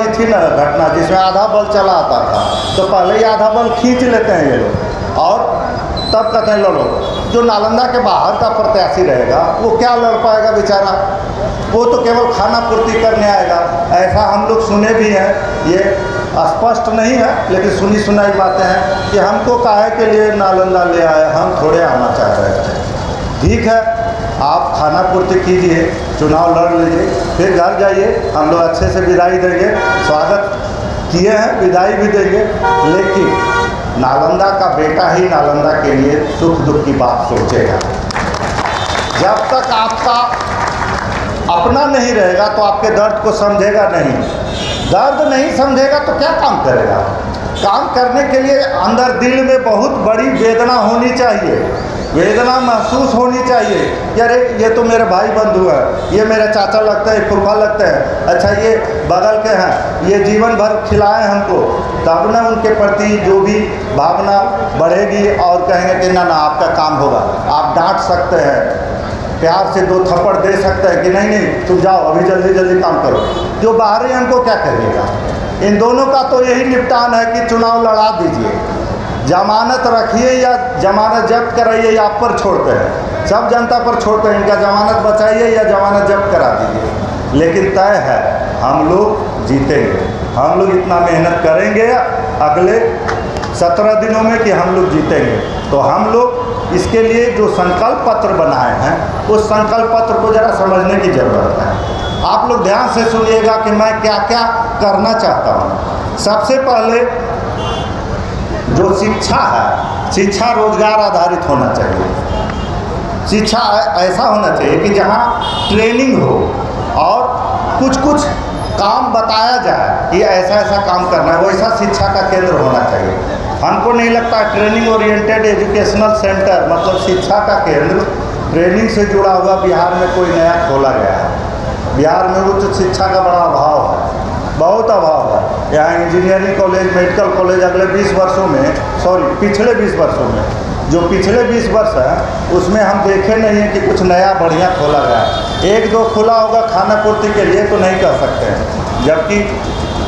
थी ना घटना जिसमें आधा बल चला आता था, तो पहले ही आधा बल खींच लेते हैं ये लोग और तब कहते हैं लड़ो। जो नालंदा के बाहर का प्रत्याशी रहेगा वो क्या लड़ पाएगा बेचारा, वो तो केवल खाना पूर्ति करने आएगा। ऐसा हम लोग सुने भी हैं, ये स्पष्ट नहीं है लेकिन सुनी सुनाई बातें हैं कि हमको काहे के लिए नालंदा ले आए, हम थोड़े आना चाह रहे थे। ठीक है, आप खाना पूर्ति कीजिए, चुनाव लड़ लीजिए, फिर घर जाइए, हम लोग अच्छे से विदाई देंगे। स्वागत किए हैं, विदाई भी देंगे, लेकिन नालंदा का बेटा ही नालंदा के लिए सुख दुख की बात सोचेगा। जब तक आपका अपना नहीं रहेगा तो आपके दर्द को समझेगा नहीं, दर्द नहीं समझेगा तो क्या काम करेगा। काम करने के लिए अंदर दिल में बहुत बड़ी वेदना होनी चाहिए, वेदना महसूस होनी चाहिए कि अरे ये तो मेरे भाई बंधु है, ये मेरे चाचा लगते हैं, फूफा लगते हैं, अच्छा ये बगल के हैं, ये जीवन भर खिलाए हमको, तब ना उनके प्रति जो भी भावना बढ़ेगी और कहेंगे कि ना ना आपका काम होगा। आप डांट सकते हैं, प्यार से दो थप्पड़ दे सकते हैं कि नहीं नहीं तुम जाओ अभी जल्दी जल्दी काम करो, जो बाहर है हमको क्या करिएगा। इन दोनों का तो यही निपटान है कि चुनाव लड़ा दीजिए, जमानत रखिए या जमानत जब्त कराइए या आप पर छोड़ते हैं, सब जनता पर छोड़ते हैं, इनका जमानत बचाइए या जमानत जब्त करा दीजिए। लेकिन तय है हम लोग जीतेंगे, हम लोग इतना मेहनत करेंगे अगले 17 दिनों में कि हम लोग जीतेंगे। तो हम लोग इसके लिए जो संकल्प पत्र बनाए हैं उस संकल्प पत्र को ज़रा समझने की ज़रूरत है। आप लोग ध्यान से सुनिएगा कि मैं क्या क्या करना चाहता हूँ। सबसे पहले जो शिक्षा है, शिक्षा रोजगार आधारित होना चाहिए। शिक्षा ऐसा होना चाहिए कि जहाँ ट्रेनिंग हो और कुछ कुछ काम बताया जाए कि ऐसा ऐसा काम करना है, वैसा शिक्षा का केंद्र होना चाहिए। हमको नहीं लगता ट्रेनिंग ओरिएंटेड एजुकेशनल सेंटर मतलब शिक्षा का केंद्र ट्रेनिंग से जुड़ा हुआ बिहार में कोई नया खोला गया है। बिहार में उच्च शिक्षा का बड़ा अभाव है, बहुत अभाव है। यहाँ इंजीनियरिंग कॉलेज, मेडिकल कॉलेज अगले 20 वर्षों में, पिछले 20 वर्षों में, जो पिछले 20 वर्ष है उसमें हम देखे नहीं है कि कुछ नया बढ़िया खोला गया है। एक दो खुला होगा खाना पूर्ति के लिए तो नहीं कर सकते हैं, जबकि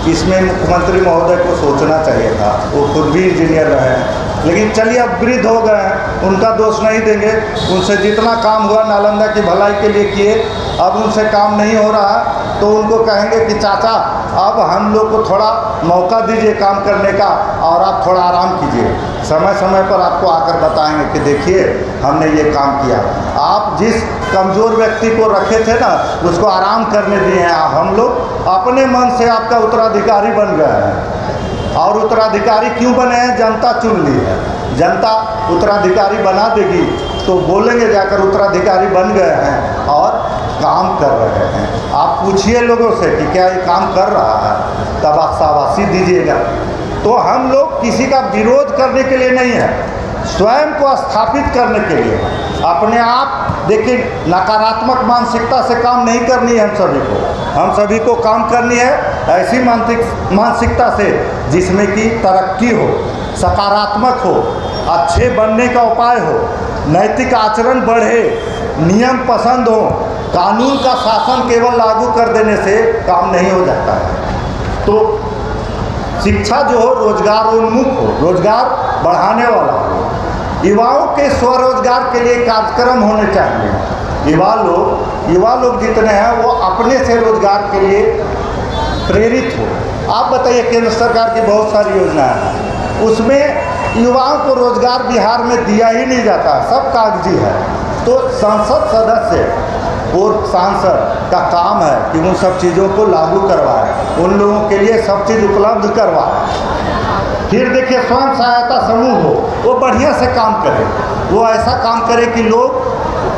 इसमें मुख्यमंत्री महोदय को सोचना चाहिए था, वो खुद भी इंजीनियर रहे हैं। लेकिन चलिए अब वृद्ध हो गए हैं, उनका दोष नहीं देंगे, उनसे जितना काम हुआ नालंदा की भलाई के लिए किए, अब उनसे काम नहीं हो रहा तो उनको कहेंगे कि चाचा अब हम लोग को थोड़ा मौका दीजिए काम करने का और आप थोड़ा आराम कीजिए। समय समय पर आपको आकर बताएंगे कि देखिए हमने ये काम किया। आप जिस कमज़ोर व्यक्ति को रखे थे ना उसको आराम करने दिए हैं, हम लोग अपने मन से आपका उत्तराधिकारी बन गए हैं। और उत्तराधिकारी क्यों बने हैं? जनता चुन ली है, जनता उत्तराधिकारी बना देगी तो बोलेंगे जाकर उत्तराधिकारी बन गए हैं और काम कर रहे हैं। आप पूछिए लोगों से कि क्या ये काम कर रहा है, तब आप शाबाशी दीजिएगा। तो हम लोग किसी का विरोध करने के लिए नहीं है, स्वयं को स्थापित करने के लिए। अपने आप देखिए, नकारात्मक मानसिकता से काम नहीं करनी है हम सभी को काम करनी है ऐसी मानसिकता से जिसमें कि तरक्की हो, सकारात्मक हो, अच्छे बनने का उपाय हो, नैतिक आचरण बढ़े, नियम पसंद हो। कानून का शासन केवल लागू कर देने से काम नहीं हो जाता है। तो शिक्षा जो हो रोजगारोन्मुख हो, रोजगार बढ़ाने वाला हो, युवाओं के स्वरोजगार के लिए कार्यक्रम होने चाहिए। युवा लोग जितने हैं वो अपने से रोजगार के लिए प्रेरित हो। आप बताइए, केंद्र सरकार की बहुत सारी योजनाएं हैं, उसमें युवाओं को रोजगार बिहार में दिया ही नहीं जाता, सब कागजी है। तो संसद सदस्य और सांसद का काम है कि उन सब चीज़ों को लागू करवाए, उन लोगों के लिए सब चीज़ उपलब्ध करवाए। फिर देखिए, स्वयं सहायता समूह हो, वो बढ़िया से काम करे, वो ऐसा काम करे कि लोग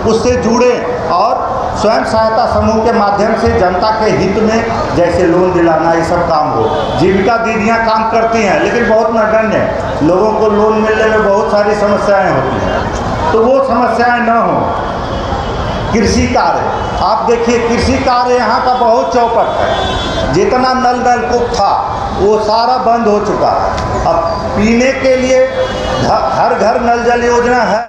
उससे जुड़े और स्वयं सहायता समूह के माध्यम से जनता के हित में जैसे लोन दिलाना, ये सब काम हो। जीविका दीदियाँ काम करती हैं लेकिन बहुत नगण्य, लोगों को लोन मिलने में बहुत सारी समस्याएं होती हैं, तो वो समस्याएं न हो। कृषि कार्य, आप देखिए कृषि कार्य यहाँ का बहुत चौपट है, जितना नलकूप था वो सारा बंद हो चुका है। अब पीने के लिए हर घर नल जल योजना है।